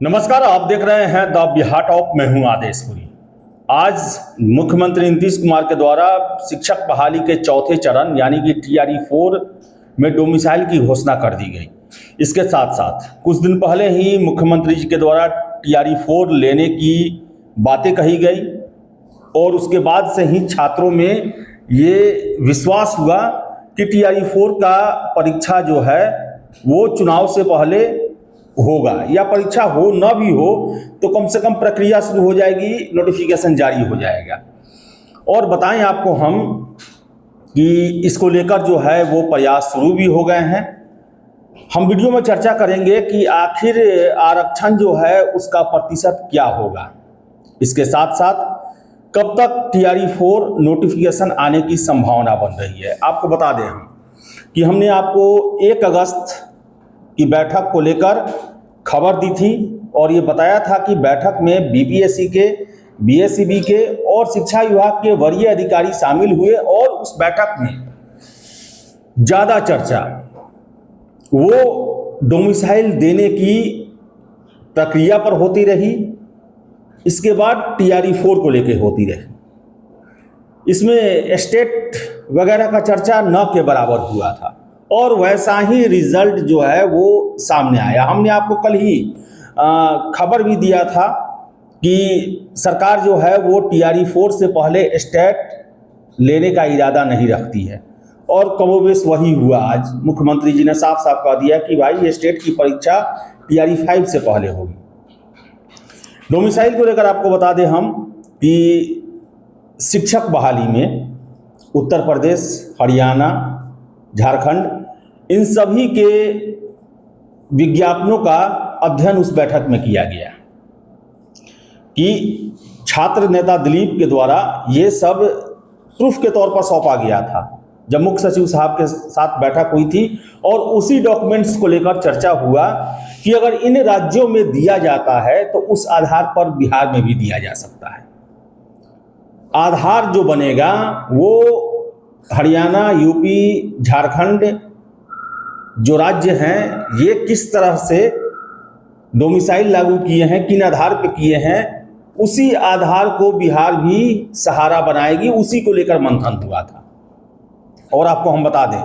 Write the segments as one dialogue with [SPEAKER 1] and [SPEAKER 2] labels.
[SPEAKER 1] नमस्कार, आप देख रहे हैं द बिहार टॉप। मैं हूं आदेशपुरी। आज मुख्यमंत्री नीतीश कुमार के द्वारा शिक्षक बहाली के चौथे चरण यानी कि TRE 4 में डोमिसाइल की घोषणा कर दी गई। इसके साथ साथ कुछ दिन पहले ही मुख्यमंत्री जी के द्वारा TRE 4 लेने की बातें कही गई और उसके बाद से ही छात्रों में ये विश्वास हुआ कि TRE 4 का परीक्षा जो है वो चुनाव से पहले होगा, या परीक्षा हो न भी हो तो कम से कम प्रक्रिया शुरू हो जाएगी, नोटिफिकेशन जारी हो जाएगा। और बताएं आपको हम कि इसको लेकर जो है वो प्रयास शुरू भी हो गए हैं। हम वीडियो में चर्चा करेंगे कि आखिर आरक्षण जो है उसका प्रतिशत क्या होगा। इसके साथ साथ कब तक TRE 4 नोटिफिकेशन आने की संभावना बन रही है। आपको बता दें हम कि हमने आपको 1 अगस्त की बैठक को लेकर खबर दी थी और ये बताया था कि बैठक में BPSC के, BSEB के और शिक्षा विभाग के वरीय अधिकारी शामिल हुए और उस बैठक में ज़्यादा चर्चा वो डोमिसाइल देने की प्रक्रिया पर होती रही। इसके बाद TRE 4 को लेकर होती रही। इसमें स्टेट वगैरह का चर्चा न के बराबर हुआ था और वैसा ही रिजल्ट जो है वो सामने आया। हमने आपको कल ही खबर भी दिया था कि सरकार जो है वो TRE 4 से पहले स्टेट लेने का इरादा नहीं रखती है और कमोबेश वही हुआ। आज मुख्यमंत्री जी ने साफ साफ कह दिया कि भाई ये स्टेट की परीक्षा TRE 5 से पहले होगी। डोमिसाइल को लेकर आपको बता दें हम कि शिक्षक बहाली में उत्तर प्रदेश, हरियाणा, झारखंड, इन सभी के विज्ञापनों का अध्ययन उस बैठक में किया गया कि छात्र नेता दिलीप के द्वारा ये सब प्रूफ के तौर पर सौंपा गया था जब मुख्य सचिव साहब के साथ बैठक हुई थी और उसी डॉक्यूमेंट्स को लेकर चर्चा हुआ कि अगर इन राज्यों में दिया जाता है तो उस आधार पर बिहार में भी दिया जा सकता है। आधार जो बनेगा वो हरियाणा, यूपी, झारखंड जो राज्य हैं ये किस तरह से डोमिसाइल लागू किए हैं, किन आधार पे किए हैं, उसी आधार को बिहार भी सहारा बनाएगी। उसी को लेकर मंथन हुआ था। और आपको हम बता दें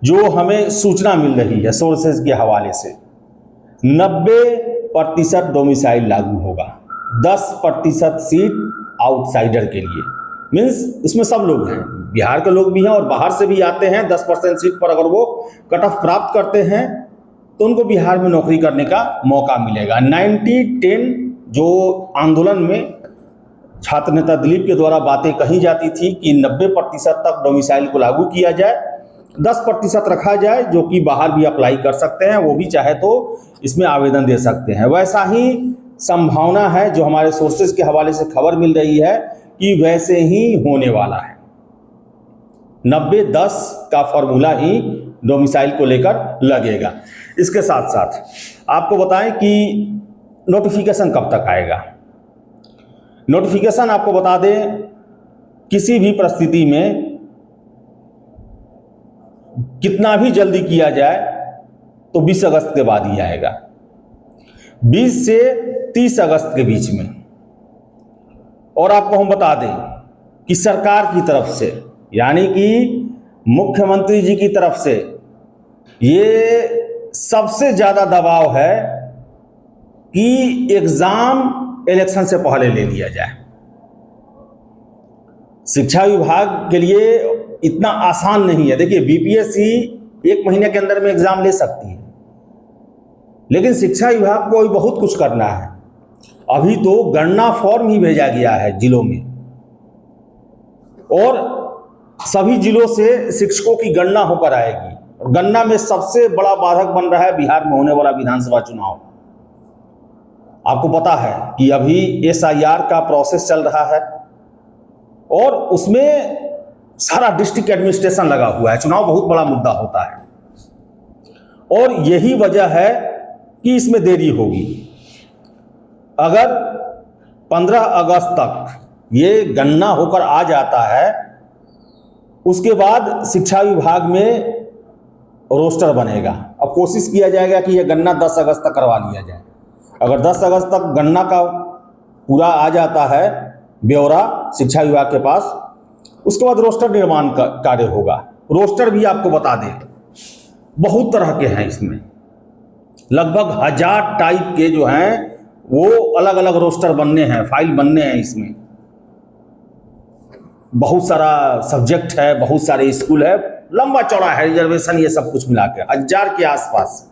[SPEAKER 1] जो हमें सूचना मिल रही है सोर्सेज के हवाले से 90% डोमिसाइल लागू होगा, 10% सीट आउटसाइडर के लिए। मीन्स इसमें सब लोग हैं, बिहार के लोग भी हैं और बाहर से भी आते हैं। 10% सीट पर अगर वो कट ऑफ प्राप्त करते हैं तो उनको बिहार में नौकरी करने का मौका मिलेगा। 90-10 जो आंदोलन में छात्र नेता दिलीप के द्वारा बातें कही जाती थी कि 90% तक डोमिसाइल को लागू किया जाए, 10% रखा जाए जो कि बाहर भी अप्लाई कर सकते हैं, वो भी चाहे तो इसमें आवेदन दे सकते हैं। वैसा ही संभावना है जो हमारे सोर्सेज के हवाले से खबर मिल रही है कि वैसे ही होने वाला है। 90-10 का फॉर्मूला ही डोमिसाइल को लेकर लगेगा। इसके साथ साथ आपको बताएं कि नोटिफिकेशन कब तक आएगा। नोटिफिकेशन आपको बता दें किसी भी परिस्थिति में कितना भी जल्दी किया जाए तो 20 अगस्त के बाद ही आएगा, 20 से 30 अगस्त के बीच में। और आपको हम बता दें कि सरकार की तरफ से यानी कि मुख्यमंत्री जी की तरफ से ये सबसे ज़्यादा दबाव है कि एग्ज़ाम इलेक्शन से पहले ले लिया जाए। शिक्षा विभाग के लिए इतना आसान नहीं है। देखिए BPSC 1 महीने के अंदर में एग्ज़ाम ले सकती है, लेकिन शिक्षा विभाग को बहुत कुछ करना है। अभी तो गणना फॉर्म ही भेजा गया है जिलों में और सभी जिलों से शिक्षकों की गणना होकर आएगी। और गणना में सबसे बड़ा बाधक बन रहा है बिहार में होने वाला विधानसभा चुनाव। आपको पता है कि अभी SIR का प्रोसेस चल रहा है और उसमें सारा डिस्ट्रिक्ट एडमिनिस्ट्रेशन लगा हुआ है। चुनाव बहुत बड़ा मुद्दा होता है और यही वजह है कि इसमें देरी होगी। अगर 15 अगस्त तक ये गणना होकर आ जाता है उसके बाद शिक्षा विभाग में रोस्टर बनेगा। अब कोशिश किया जाएगा कि यह गणना 10 अगस्त तक करवा लिया जाए। अगर 10 अगस्त तक गणना का पूरा आ जाता है ब्यौरा शिक्षा विभाग के पास, उसके बाद रोस्टर निर्माण का कार्य होगा। रोस्टर भी आपको बता दें बहुत तरह के हैं, इसमें लगभग 1000 टाइप के जो हैं वो अलग अलग रोस्टर बनने हैं, फाइल बनने हैं। इसमें बहुत सारा सब्जेक्ट है, बहुत सारे स्कूल है, लंबा चौड़ा है, रिजर्वेशन ये सब कुछ मिला के 1000 के आसपास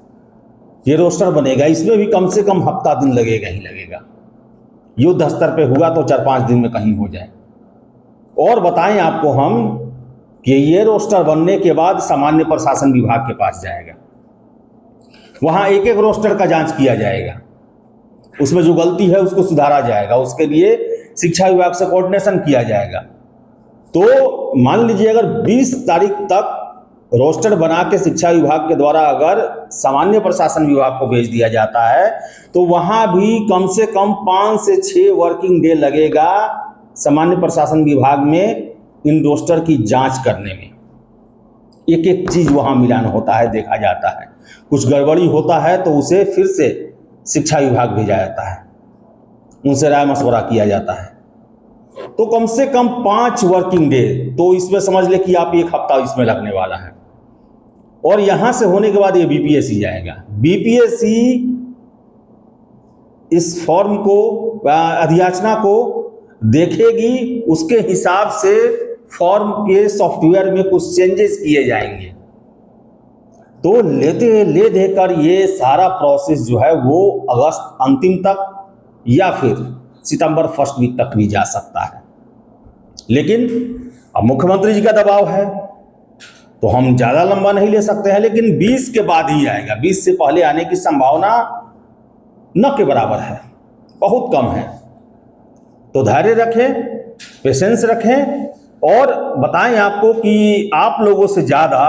[SPEAKER 1] ये रोस्टर बनेगा। इसमें भी कम से कम हफ्ता दिन लगेगा ही लगेगा। युद्ध स्तर पे हुआ तो 4-5 दिन में कहीं हो जाए। और बताएं आपको हम कि ये रोस्टर बनने के बाद सामान्य प्रशासन विभाग के पास जाएगा, वहां एक एक रोस्टर का जांच किया जाएगा, उसमें जो गलती है उसको सुधारा जाएगा, उसके लिए शिक्षा विभाग से कोऑर्डिनेशन किया जाएगा। तो मान लीजिए अगर 20 तारीख तक रोस्टर बना के शिक्षा विभाग के द्वारा अगर सामान्य प्रशासन विभाग को भेज दिया जाता है तो वहां भी कम से कम 5 से 6 वर्किंग डे लगेगा सामान्य प्रशासन विभाग में इन रोस्टर की जांच करने में। एक एक चीज वहां मिलान होता है, देखा जाता है, कुछ गड़बड़ी होता है तो उसे फिर से शिक्षा विभाग भेजा जाता है, उनसे राय मशवरा किया जाता है। तो कम से कम 5 वर्किंग डे, तो इसमें समझ ले कि आप 1 हफ्ता इसमें लगने वाला है। और यहां से होने के बाद ये बीपीएससी जाएगा। बीपीएससी इस फॉर्म को अधियाचना को देखेगी, उसके हिसाब से फॉर्म के सॉफ्टवेयर में कुछ चेंजेस किए जाएंगे। तो ले देकर ये सारा प्रोसेस जो है वो अगस्त अंतिम तक या फिर सितंबर फर्स्ट वीक तक भी जा सकता है। लेकिन अब मुख्यमंत्री जी का दबाव है तो हम ज़्यादा लंबा नहीं ले सकते हैं, लेकिन 20 के बाद ही आएगा। 20 से पहले आने की संभावना न के बराबर है, बहुत कम है। तो धैर्य रखें, पेशेंस रखें और बताएं आपको कि आप लोगों से ज़्यादा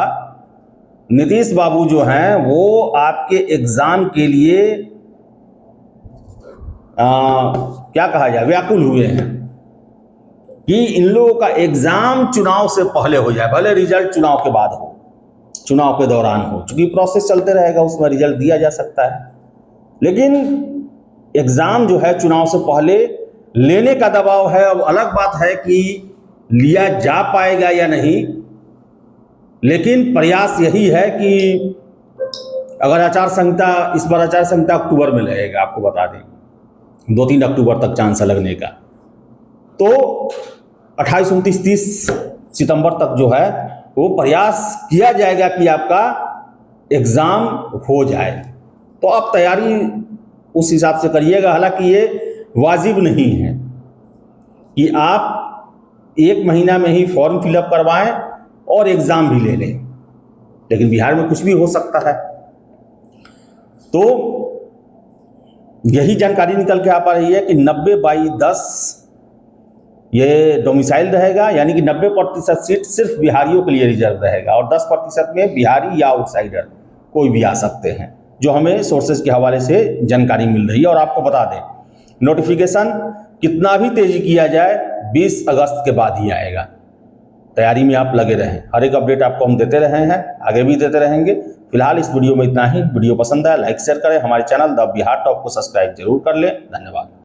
[SPEAKER 1] नीतीश बाबू जो हैं वो आपके एग्ज़ाम के लिए क्या कहा जाए, व्याकुल हुए हैं कि इन लोगों का एग्ज़ाम चुनाव से पहले हो जाए, भले रिजल्ट चुनाव के बाद हो, चुनाव के दौरान हो, क्योंकि प्रोसेस चलते रहेगा, उसमें रिजल्ट दिया जा सकता है। लेकिन एग्ज़ाम जो है चुनाव से पहले लेने का दबाव है। अब अलग बात है कि लिया जा पाएगा या नहीं, लेकिन प्रयास यही है कि अगर आचार संहिता, इस बार आचार संहिता अक्टूबर में लगेगा, आपको बता दें 2-3 अक्टूबर तक चांस है लगने का, तो 28, 29, 30 सितंबर तक जो है वो प्रयास किया जाएगा कि आपका एग्ज़ाम हो जाए। तो आप तैयारी उस हिसाब से करिएगा। हालांकि ये वाजिब नहीं है कि आप 1 महीना में ही फॉर्म फिलअप करवाएं और एग्ज़ाम भी ले लें, लेकिन बिहार में कुछ भी हो सकता है। तो यही जानकारी निकल के आ पा रही है कि 90/10 ये डोमिसाइल रहेगा, यानी कि 90% सीट सिर्फ बिहारियों के लिए रिजर्व रहेगा और 10% में बिहारी या आउटसाइडर कोई भी आ सकते हैं, जो हमें सोर्सेज के हवाले से जानकारी मिल रही है। और आपको बता दें नोटिफिकेशन कितना भी तेजी किया जाए 20 अगस्त के बाद ही आएगा। तैयारी में आप लगे रहें, हर एक अपडेट आपको हम देते रहे हैं, आगे भी देते रहेंगे। फिलहाल इस वीडियो में इतना ही। वीडियो पसंद आया लाइक शेयर करें, हमारे चैनल द बिहार टॉप को सब्सक्राइब जरूर कर लें। धन्यवाद।